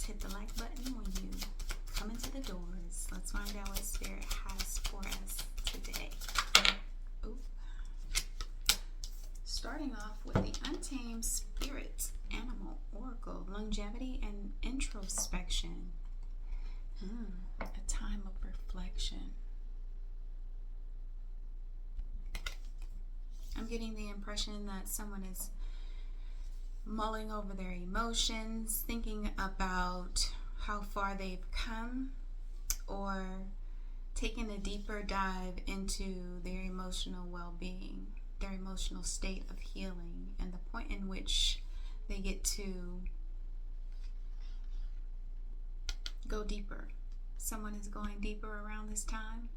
just hit the like button when you come into the doors. Let's find out what Spirit has for us today. Ooh. Starting off with the Untamed Spirit Animal Oracle, longevity and introspection. A time of reflection. I'm getting the impression that someone is mulling over their emotions, thinking about how far they've come, or taking a deeper dive into their emotional well-being, their emotional state of healing, and the point in which they get to go deeper. Someone is going deeper around this time,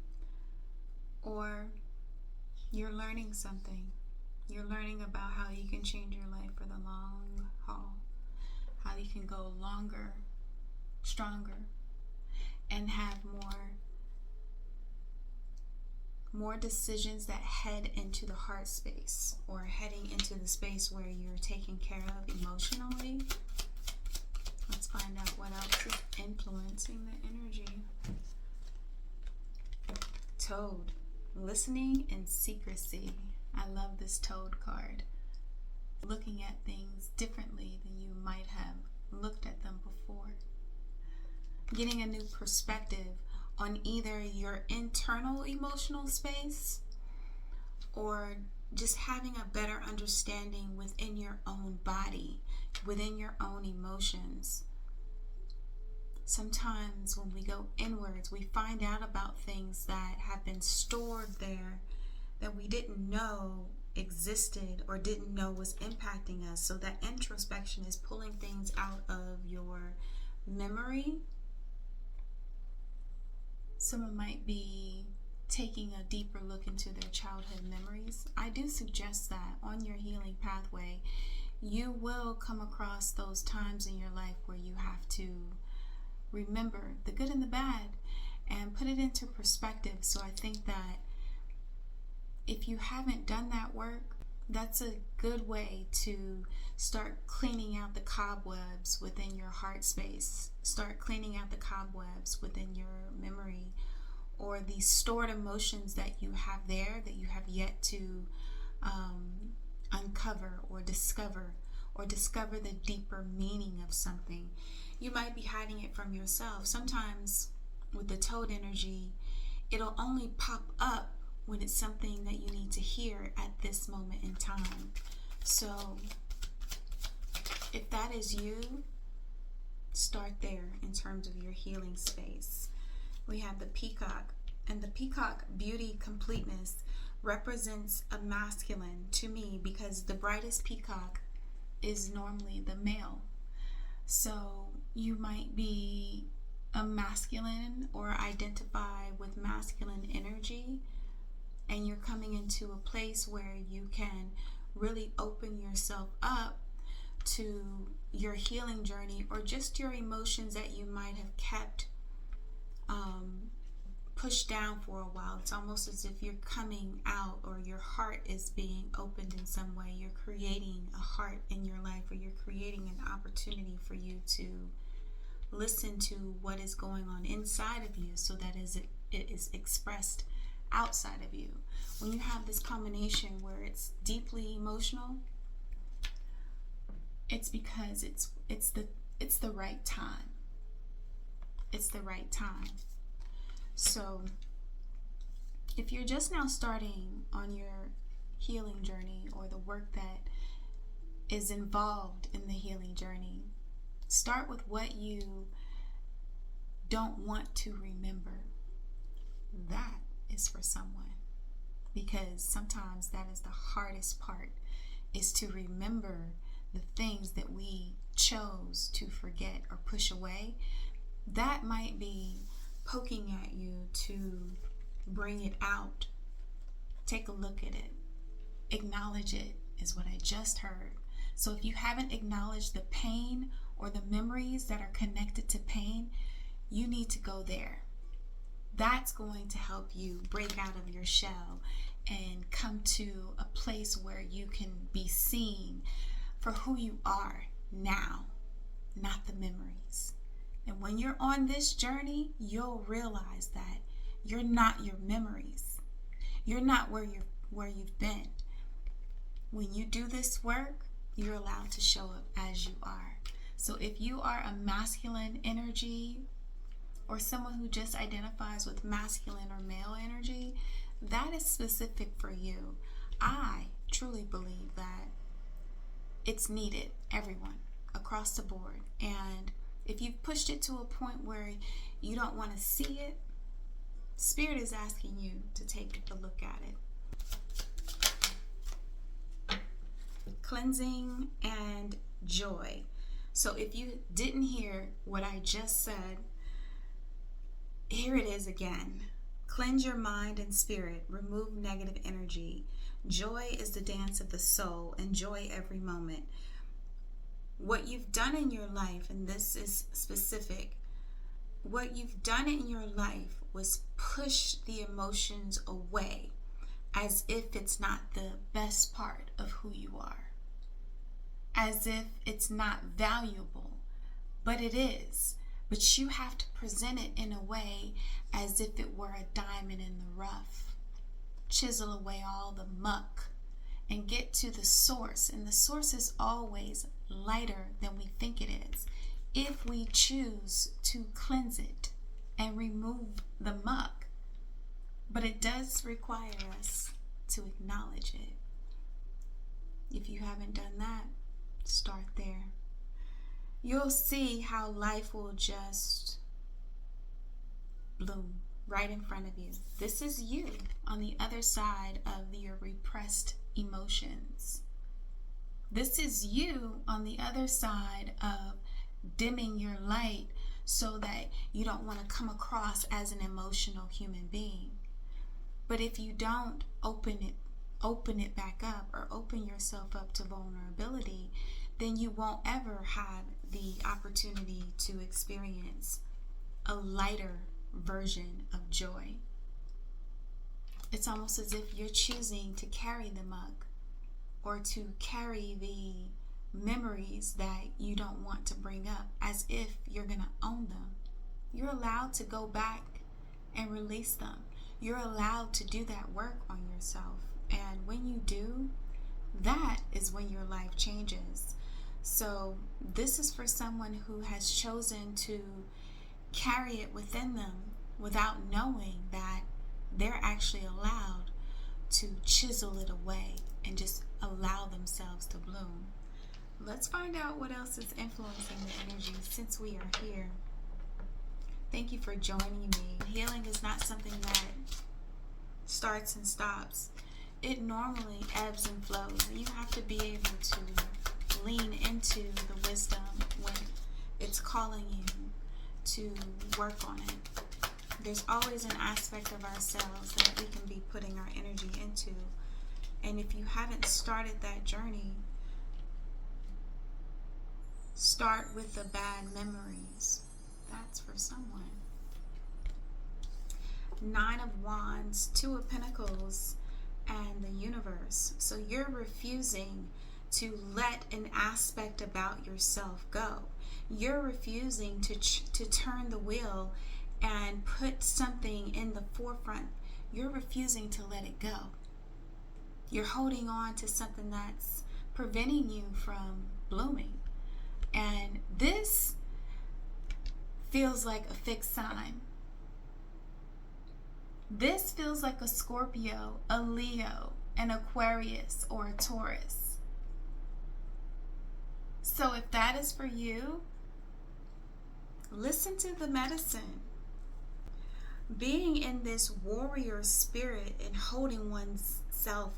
or you're learning something. You're learning about how you can change your life for the long haul, how you can go longer, stronger, and have more decisions that head into the heart space, or heading into the space where you're taken care of emotionally. Let's find out what else is influencing the energy. Toad, listening and secrecy. I love this Toad card. Looking at things differently than you might have looked at them before. Getting a new perspective on either your internal emotional space, or just having a better understanding within your own body, within your own emotions. Sometimes when we go inwards, we find out about things that have been stored there that we didn't know existed or didn't know was impacting us. So that introspection is pulling things out of your memory. Someone might be taking a deeper look into their childhood memories. I do suggest that on your healing pathway, you will come across those times in your life where you have to remember the good and the bad and put it into perspective. So I think that if you haven't done that work, that's a good way to start cleaning out the cobwebs within your heart space. Start cleaning out the cobwebs within your memory, or these stored emotions that you have there that you have yet to uncover or discover the deeper meaning of something. You might be hiding it from yourself. Sometimes with the Toad energy, it'll only pop up when it's something that you need to hear at this moment in time. So if that is you, start there in terms of your healing space. We have the Peacock, and the Peacock beauty completeness represents a masculine to me, because the brightest peacock is normally the male. So you might be a masculine or identify with masculine energy, and you're coming into a place where you can really open yourself up to your healing journey, or just your emotions that you might have kept pushed down for a while. It's almost as if you're coming out, or your heart is being opened in some way. You're creating a heart in your life, or you're creating an opportunity for you to listen to what is going on inside of you, so that it is expressed outside of you. When you have this combination where it's deeply emotional, it's because it's the right time. It's the right time. So if you're just now starting on your healing journey, or the work that is involved in the healing journey, start with what you don't want to remember. That is for someone, because sometimes that is the hardest part, is to remember the things that we chose to forget or push away. That might be poking at you to bring it out. Take a look at it. Acknowledge it, is what I just heard. So if you haven't acknowledged the pain or the memories that are connected to pain, you need to go there. That's going to help you break out of your shell and come to a place where you can be seen for who you are now, not the memories. And when you're on this journey, you'll realize that you're not your memories. You're not where you've been. When you do this work, you're allowed to show up as you are. So if you are a masculine energy or someone who just identifies with masculine or male energy, that is specific for you. I truly believe that it's needed, everyone, across the board. And if you've pushed it to a point where you don't want to see it, Spirit is asking you to take a look at it. Cleansing and joy. So if you didn't hear what I just said, here it is again. Cleanse your mind and spirit. Remove negative energy. Joy is the dance of the soul. Enjoy every moment. What you've done in your life, and this is specific, what you've done in your life was push the emotions away as if it's not the best part of who you are. As if it's not valuable, but it is. But you have to present it in a way as if it were a diamond in the rough. Chisel away all the muck and get to the source. And the source is always lighter than we think it is, if we choose to cleanse it and remove the muck. But it does require us to acknowledge it. If you haven't done that, start there. You'll see how life will just bloom right in front of you. This is you on the other side of your repressed emotions. This is you on the other side of dimming your light so that you don't want to come across as an emotional human being. But if you don't open it back up, or open yourself up to vulnerability, then you won't ever have the opportunity to experience a lighter version of joy. It's almost as if you're choosing to carry the muck, or to carry the memories that you don't want to bring up, as if you're going to own them. You're allowed to go back and release them. You're allowed to do that work on yourself. And when you do, that is when your life changes. So this is for someone who has chosen to carry it within them without knowing that they're actually allowed to chisel it away and just allow themselves to bloom. Let's find out what else is influencing the energy since we are here. Thank you for joining me. Healing is not something that starts and stops. It normally ebbs and flows. You have to be able to lean into the wisdom when it's calling you to work on it. There's always an aspect of ourselves that we can be putting our energy into. And if you haven't started that journey, start with the bad memories. That's for someone. 9 of Wands, 2 of Pentacles, and the universe. So you're refusing to let an aspect about yourself go. You're refusing to turn the wheel and put something in the forefront. You're refusing to let it go. You're holding on to something that's preventing you from blooming. And this feels like a fixed sign. This feels like a Scorpio, a Leo, an Aquarius, or a Taurus. So if that is for you, listen to the medicine. Being in this warrior spirit and holding oneself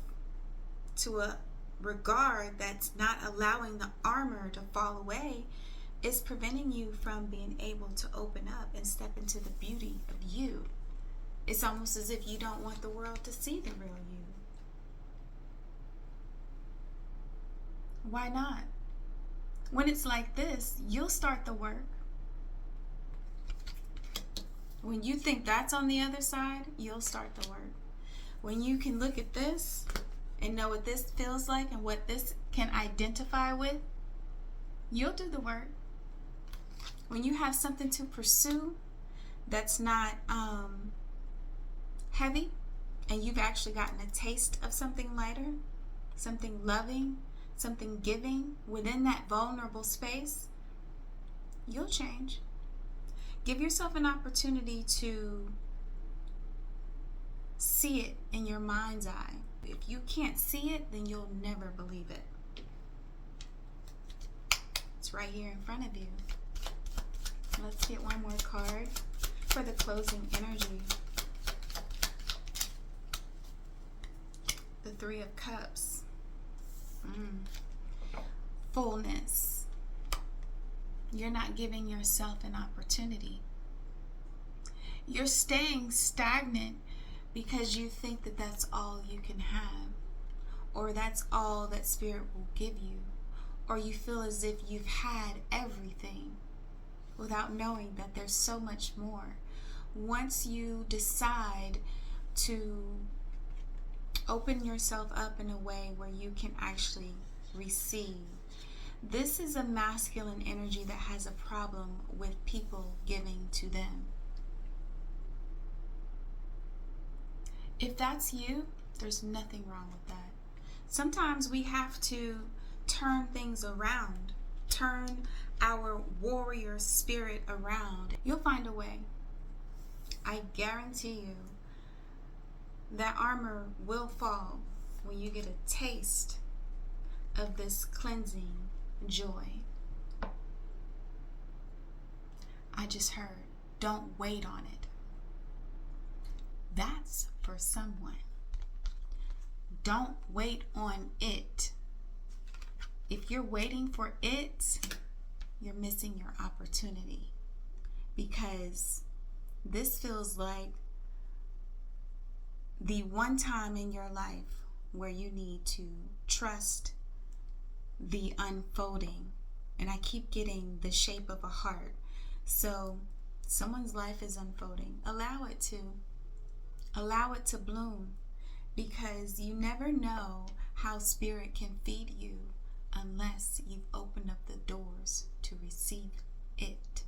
to a regard that's not allowing the armor to fall away is preventing you from being able to open up and step into the beauty of you. It's almost as if you don't want the world to see the real you. Why not? When it's like this, you'll start the work. When you think that's on the other side, you'll start the work. When you can look at this and know what this feels like and what this can identify with, you'll do the work. When you have something to pursue that's not heavy, and you've actually gotten a taste of something lighter, something loving, something giving within that vulnerable space, you'll change. Give yourself an opportunity to see it in your mind's eye. If you can't see it, then you'll never believe it. It's right here in front of you. Let's get one more card for the closing energy. The Three of Cups. Fullness. You're not giving yourself an opportunity. You're staying stagnant because you think that that's all you can have, or that's all that Spirit will give you, or you feel as if you've had everything without knowing that there's so much more. Once you decide to open yourself up in a way where you can actually receive. This is a masculine energy that has a problem with people giving to them. If that's you, there's nothing wrong with that. Sometimes we have to turn things around, turn our warrior spirit around. You'll find a way. I guarantee you that armor will fall when you get a taste of this cleansing joy. I just heard, don't wait on it. That's for someone. Don't wait on it. If you're waiting for it, you're missing your opportunity, because this feels like the one time in your life where you need to trust the unfolding. And I keep getting the shape of a heart. So someone's life is unfolding. Allow it to. Allow it to bloom, because you never know how Spirit can feed you unless you've opened up the doors to receive it.